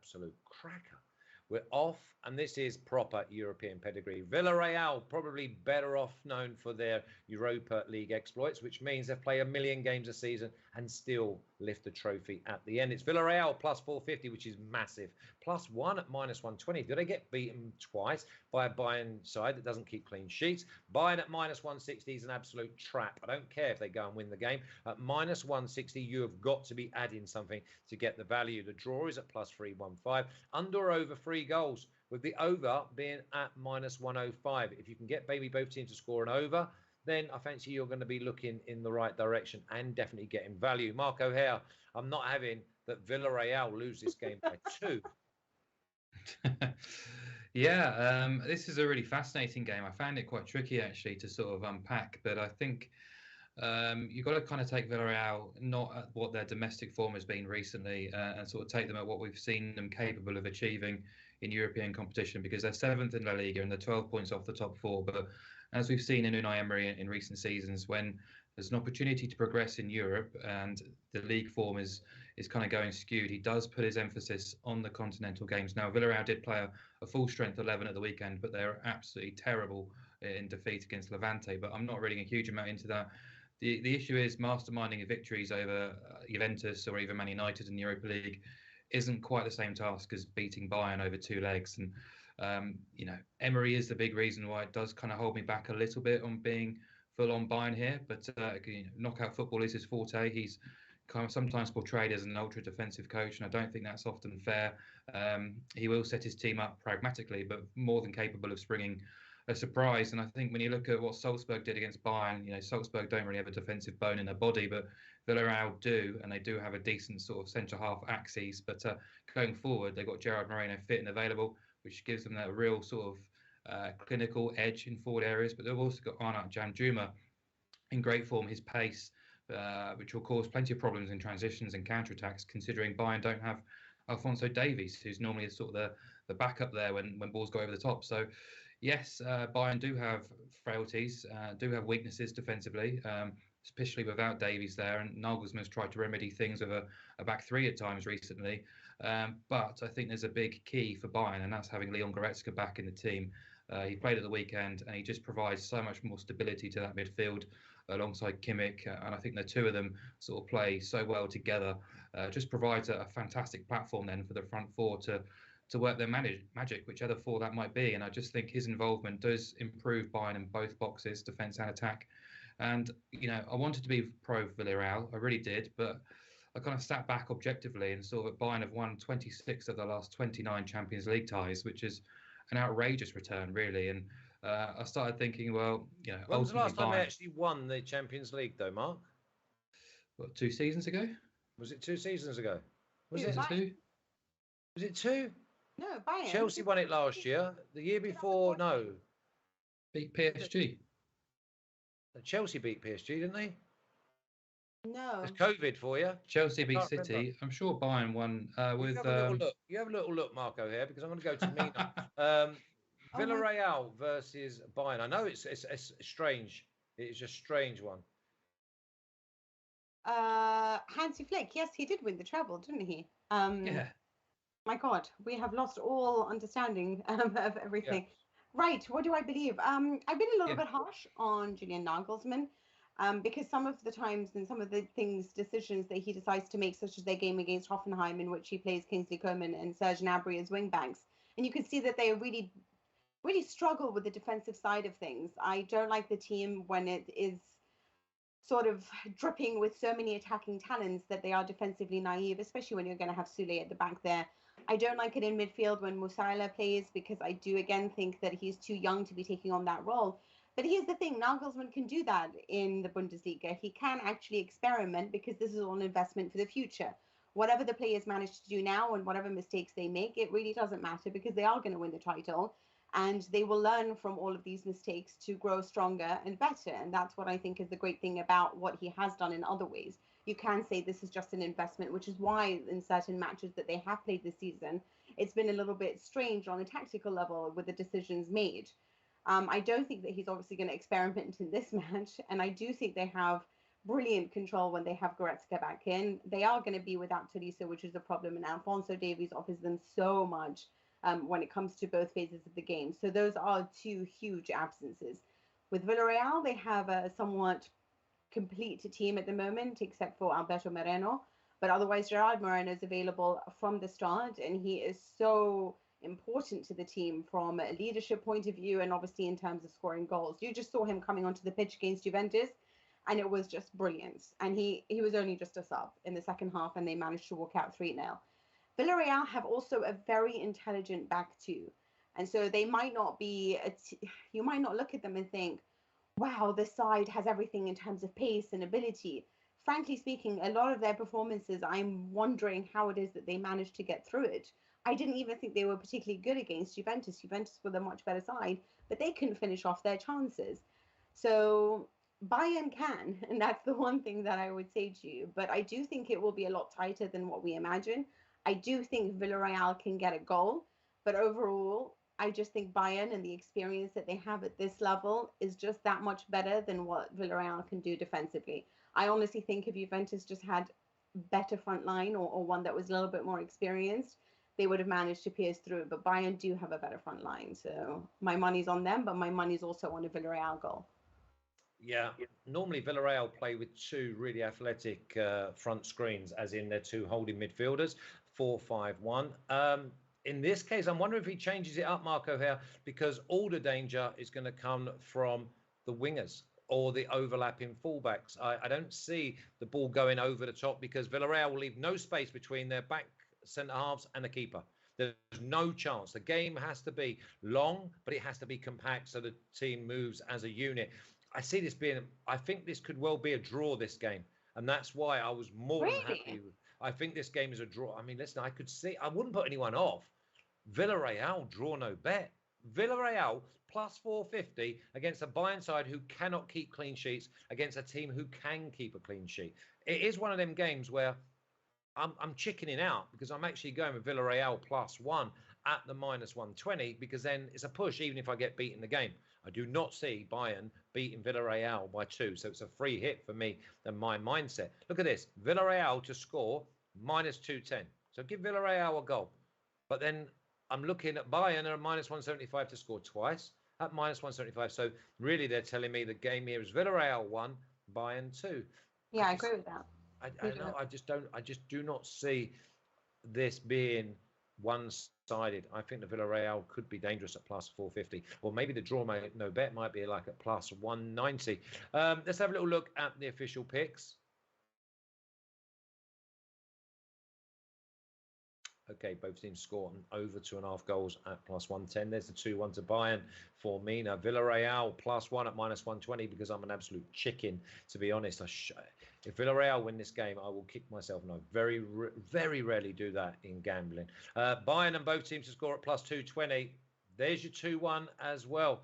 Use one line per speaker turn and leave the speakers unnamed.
absolute cracker. We're off, and this is proper European pedigree. Villarreal, probably better off known for their Europa League exploits, which means they play 1 million games a season and still lift the trophy at the end. It's Villarreal plus 450, which is massive. Plus 1 at minus 120. Do they get beaten twice by a Bayern side that doesn't keep clean sheets? Bayern at minus 160 is an absolute trap. I don't care if they go and win the game. At minus 160, you have got to be adding something to get the value. The draw is at plus 315. Under or over 3 goals, with the over being at minus 105. If you can get both teams to score an over, then I fancy you're going to be looking in the right direction and definitely getting value. Mark O'Hare, I'm not having that Villarreal lose this game by 2.
Yeah, this is a really fascinating game. I found it quite tricky actually to sort of unpack, but I think you've got to kind of take Villarreal not at what their domestic form has been recently and sort of take them at what we've seen them capable of achieving in European competition, because they're 7th in La Liga and they're 12 points off the top 4. But as we've seen in Unai Emery in recent seasons, when there's an opportunity to progress in Europe and the league form is kind of going skewed, he does put his emphasis on the continental games. Now, Villarreal did play a full strength 11 at the weekend, but they're absolutely terrible in defeat against Levante. But I'm not reading a huge amount into that. The issue is masterminding victories over Juventus or even Man United in the Europa League isn't quite the same task as beating Bayern over 2 legs. And, Emery is the big reason why it does kind of hold me back a little bit on being full on Bayern here. But knockout football is his forte. He's kind of sometimes portrayed as an ultra defensive coach, and I don't think that's often fair. He will set his team up pragmatically, but more than capable of springing a surprise. And I think when you look at what Salzburg did against Bayern, Salzburg don't really have a defensive bone in their body, but Villarreal do, and they do have a decent sort of centre-half axis. But going forward, they've got Gerard Moreno fit and available, which gives them that real sort of clinical edge in forward areas. But they've also got Arnaut Janjuma in great form, his pace, which will cause plenty of problems in transitions and counter-attacks, considering Bayern don't have Alphonso Davies, who's normally sort of the backup there when balls go over the top. So, yes, Bayern do have frailties, do have weaknesses defensively, especially without Davies there. And Nagelsmann's tried to remedy things with a back 3 at times recently. But I think there's a big key for Bayern, and that's having Leon Goretzka back in the team. He played at the weekend, and he just provides so much more stability to that midfield alongside Kimmich. And I think the two of them sort of play so well together. Just provides a fantastic platform then for the front 4 to work their magic, whichever 4 that might be. And I just think his involvement does improve Bayern in both boxes, defence and attack. And, I wanted to be pro Villarreal, I really did, but I kind of sat back objectively and saw that Bayern have won 26 of the last 29 Champions League ties, which is an outrageous return, really. And I started thinking, well,
when was the last time they actually won the Champions League, though, Mark?
What, 2 seasons ago?
Was it 2 seasons ago?
Was it 2?
Was it 2?
No, Bayern.
Chelsea won it last year. The year before, no.
Beat PSG.
Chelsea beat PSG, didn't they?
No.
It's COVID for you.
Chelsea beat City. Remember. I'm sure Bayern won with.
You have a little look, Marco, here, because I'm going to go to Mina. Villarreal versus Bayern. I know it's strange. It's a strange one.
Hansi Flick, yes, he did win the treble, didn't he?
Yeah.
My God, we have lost all understanding of everything. Yeah. Right, what do I believe? I've been a little bit harsh on Julian Nagelsmann because some of the times and some of the decisions that he decides to make, such as their game against Hoffenheim, in which he plays Kingsley Coman and Serge Gnabry as wing backs, and you can see that they really struggle with the defensive side of things. I don't like the team when it is sort of dripping with so many attacking talents that they are defensively naive, especially when you're going to have Sule at the back there. I don't like it in midfield when Musiala plays, because I do again think that he's too young to be taking on that role. But here's the thing, Nagelsmann can do that in the Bundesliga. He can actually experiment, because this is all an investment for the future. Whatever the players manage to do now and whatever mistakes they make, it really doesn't matter, because they are going to win the title. And they will learn from all of these mistakes to grow stronger and better. And that's what I think is the great thing about what he has done in other ways. You can say this is just an investment, which is why in certain matches that they have played this season, it's been a little bit strange on a tactical level with the decisions made. I don't think that he's obviously going to experiment in this match. And I do think they have brilliant control when they have Goretzka back in. They are going to be without Tolisso, which is a problem, and Alphonso Davies offers them so much when it comes to both phases of the game. So those are two huge absences. With Villarreal, they have a somewhat complete team at the moment, except for Alberto Moreno. But otherwise, Gerard Moreno is available from the start, and he is so important to the team from a leadership point of view and obviously in terms of scoring goals. You just saw him coming onto the pitch against Juventus, and it was just brilliant. And he was only just a sub in the second half, and they managed to walk out 3-0. Villarreal have also a very intelligent back two. And so they might not be, you might not look at them and think, wow, this side has everything in terms of pace and ability. Frankly speaking, a lot of their performances, I'm wondering how it is that they managed to get through it. I didn't even think they were particularly good against Juventus. Juventus were the much better side, but they couldn't finish off their chances. So Bayern can, and that's the one thing that I would say to you. But I do think it will be a lot tighter than what we imagine. I do think Villarreal can get a goal, but overall, I just think Bayern and the experience that they have at this level is just that much better than what Villarreal can do defensively. I honestly think if Juventus just had better front line or one that was a little bit more experienced, they would have managed to pierce through. But Bayern do have a better front line. So my money's on them, but my money's also on a Villarreal goal.
Yeah, normally Villarreal play with two really athletic front screens, as in their two holding midfielders, 4-5-1. In this case, I'm wondering if he changes it up, Marco, here, because all the danger is going to come from the wingers or the overlapping fullbacks. I don't see the ball going over the top because Villarreal will leave no space between their back centre halves and the keeper. There's no chance. The game has to be long, but it has to be compact so the team moves as a unit. I see this being, I think this could well be a draw, this game. And that's why I was more than happy. I think this game is a draw. I mean, listen, I could see, I wouldn't put anyone off. Villarreal, draw no bet. Villarreal plus 450 against a Bayern side who cannot keep clean sheets against a team who can keep a clean sheet. It is one of them games where I'm chickening out because I'm actually going with Villarreal +1 at the -120 because then it's a push even if I get beaten the game. I do not see Bayern beating Villarreal by 2. So it's a free hit for me than my mindset. Look at this. Villarreal to score -210. So give Villarreal a goal. But then I'm looking at Bayern at -175 to score twice at -175. So really they're telling me the game here is Villarreal 1, Bayern 2.
Yeah, I agree with that.
I just do not see this being one-sided. I think the Villarreal could be dangerous at +450, or maybe the draw no bet might be like at +190. Let's have a little look at the official picks. Okay, both teams score over 2.5 goals at +110. There's the 2-1 to Bayern for Mina. Villarreal +1 at -120 because I'm an absolute chicken, to be honest. If Villarreal win this game, I will kick myself. No, very rarely do that in gambling. Bayern and both teams to score at +220. There's your 2-1 as well.